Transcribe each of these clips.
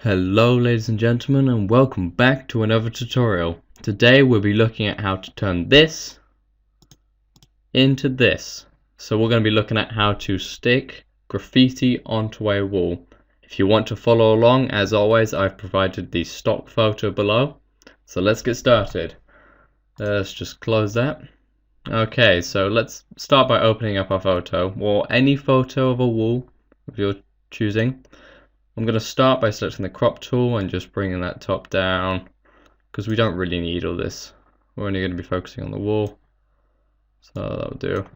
Hello ladies and gentlemen, and welcome back to another tutorial. Today we'll be looking at how to turn this into this. So we're going to be looking at how to stick graffiti onto a wall. If you want to follow along, as always, I've provided the stock photo below. So let's get started. Let's just close that. Okay, so let's start by opening up our photo, or any photo of a wall of your choosing. I'm going to start by selecting the crop tool and just bringing that top down, because we don't really need all this. We're only going to be focusing on the wall, so that'll do.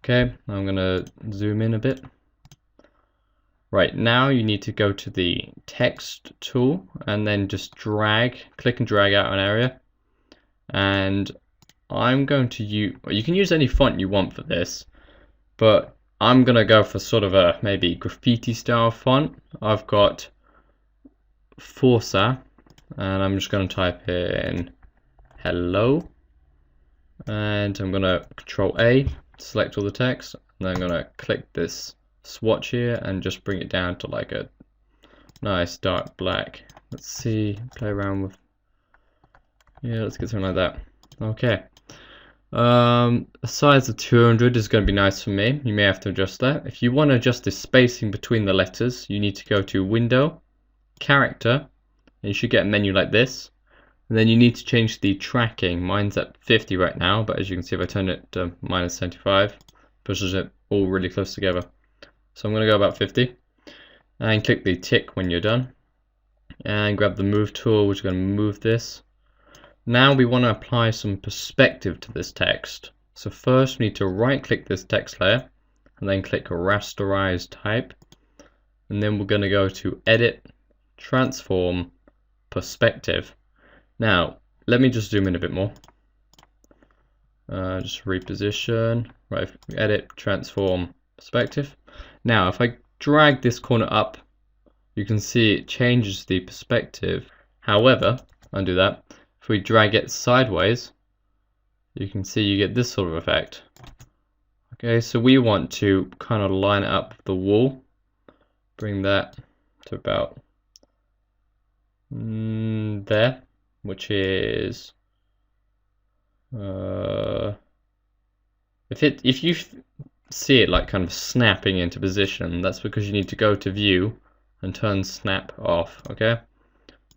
Okay, I'm going to zoom in a bit. Right, now you need to go to the text tool and then just click and drag out an area. And I'm going to use, you can use any font you want for this, but I'm gonna go for sort of a maybe graffiti style font. I've got Forza, and I'm just gonna type in hello, and I'm gonna Control A, select all the text, and then I'm gonna click this swatch here and just bring it down to like a nice dark black. Let's see, play around with, yeah, let's get something like that. Okay. A size of 200 is going to be nice for me. You may have to adjust that. If you want to adjust the spacing between the letters, you need to go to Window, Character, and you should get a menu like this. And then you need to change the tracking. Mine's at 50 right now, but as you can see, if I turn it to -75, pushes it all really close together. So I'm going to go about 50, and click the tick when you're done, and grab the Move tool, which is going to move this. Now we want to apply some perspective to this text. So first we need to right click this text layer and then click Rasterize Type, and then we're going to go to Edit, Transform, Perspective. Now let me just zoom in a bit more. Just reposition, right, Edit, Transform, Perspective. Now if I drag this corner up, you can see it changes the perspective. However, undo that. If we drag it sideways, you can see you get this sort of effect. Okay, so we want to kind of line it up with the wall. Bring that to about there, which is if you see it like kind of snapping into position, that's because you need to go to View and turn Snap off. Okay.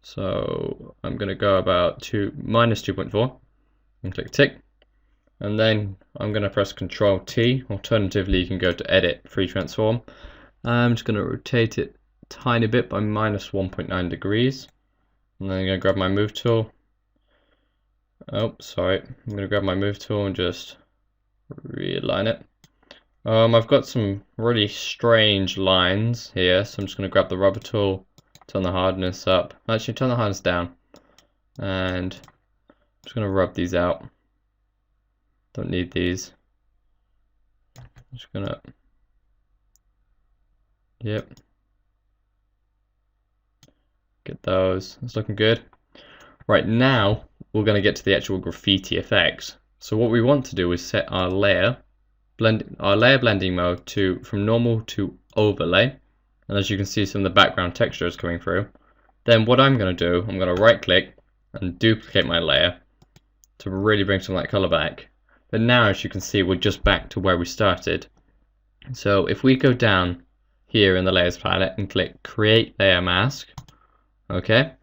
So I'm going to go about -2.4 and click tick, and then I'm going to press Control T. Alternatively, you can go to Edit, Free Transform. I'm just going to rotate it a tiny bit by -1.9 degrees, and then I'm going to grab my Move tool. Oh, sorry. I'm going to grab my Move tool and just realign it. I've got some really strange lines here, so I'm just going to grab the rubber tool. Turn the hardness up. Actually, turn the hardness down. And I'm just going to rub these out. Don't need these. I'm just going to... Yep. Get those. It's looking good. Right, now we're going to get to the actual graffiti effects. So what we want to do is set our layer blending mode from normal to overlay. And as you can see, some of the background texture is coming through. Then what I'm going to do, I'm going to right click and duplicate my layer to really bring some of that color back. But now, as you can see, we're just back to where we started. So if we go down here in the layers palette and click Create Layer Mask, okay,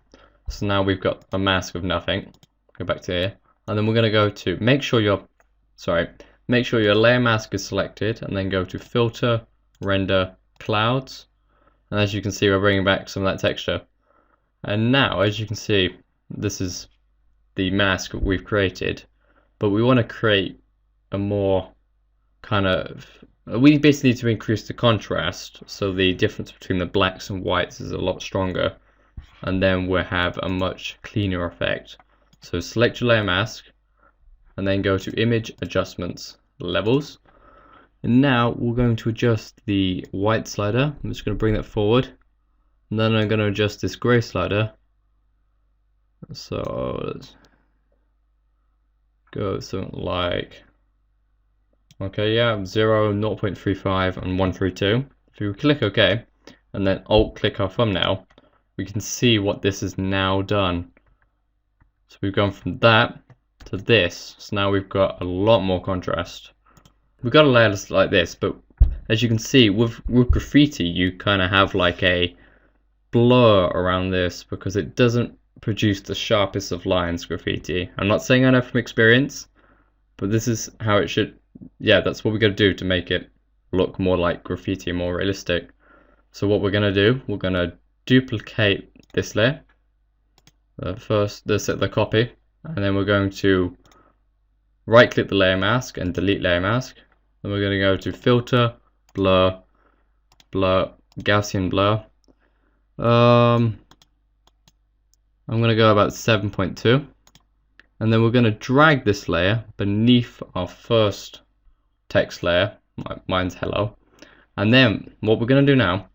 so now we've got a mask of nothing. Go back to here, and then we're going to go to make sure your layer mask is selected, and then go to Filter, Render, Clouds. And as you can see, we're bringing back some of that texture. And now, as you can see, this is the mask that we've created. But we want to create a more kind of... We basically need to increase the contrast, so the difference between the blacks and whites is a lot stronger. And then we'll have a much cleaner effect. So select your layer mask, and then go to Image Adjustments, Levels. And now we're going to adjust the white slider. I'm just going to bring that forward. And then I'm going to adjust this grey slider. So let's go something like, okay, yeah, 0, 0.35 and 132. If you click OK, and then Alt click our thumbnail, we can see what this has now done. So we've gone from that to this. So now we've got a lot more contrast. We've got a layer like this, but as you can see with graffiti, you kind of have like a blur around this because it doesn't produce the sharpest of lines. Graffiti. I'm not saying I know from experience, but this is how it should. Yeah, that's what we're gonna do to make it look more like graffiti, more realistic. So what we're gonna do, we're gonna duplicate this layer. First, the copy, and then we're going to right-click the layer mask and delete layer mask. Then we're going to go to filter, blur, Gaussian blur. I'm going to go about 7.2, and then we're going to drag this layer beneath our first text layer. Mine's hello. And then what we're going to do now,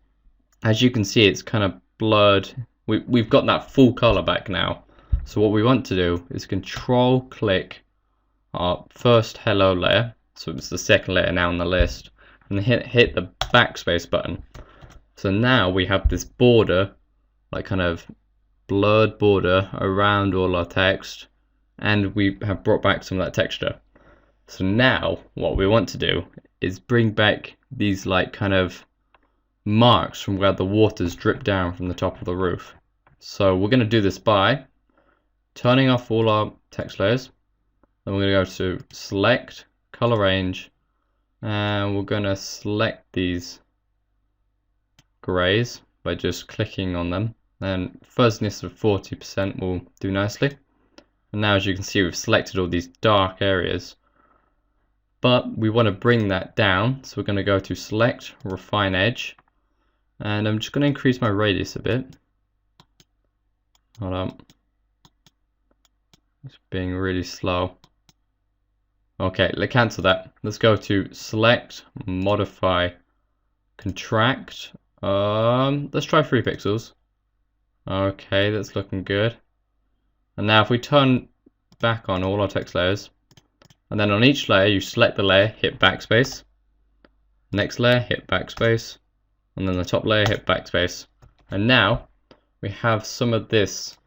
as you can see, it's kind of blurred. We've got that full color back now. So what we want to do is control click our first hello layer. So it's the second layer now on the list, and hit the backspace button. So now we have this border, like kind of blurred border around all our text, and we have brought back some of that texture. So now what we want to do is bring back these like kind of marks from where the water's dripped down from the top of the roof. So we're going to do this by turning off all our text layers. Then we're going to go to select, color range, and we're going to select these grays by just clicking on them. Then fuzziness of 40% will do nicely. And now as you can see, we've selected all these dark areas, but we want to bring that down. So we're going to go to select, refine edge, and I'm just going to increase my radius a bit. Hold on. It's being really slow. Okay, let's cancel that. Let's go to select, modify, contract. Let's try 3 pixels. Okay, that's looking good. And now if we turn back on all our text layers, and then on each layer you select the layer, hit backspace. Next layer, hit backspace. And then the top layer, hit backspace. And now we have some of this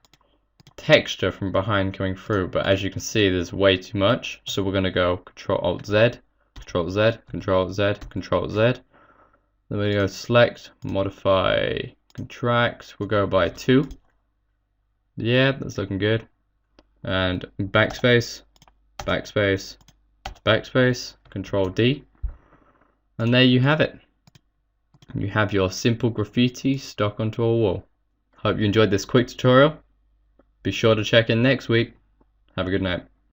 texture from behind coming through, but as you can see there's way too much. So we're going to go Control Alt Z, Control Z, Control Z, Control Z. Then we go select, modify, contract. We'll go by 2. Yeah, that's looking good. And backspace, backspace, backspace, Control D. And there you have it. You have your simple graffiti stuck onto a wall. Hope you enjoyed this quick tutorial. Be sure to check in next week. Have a good night.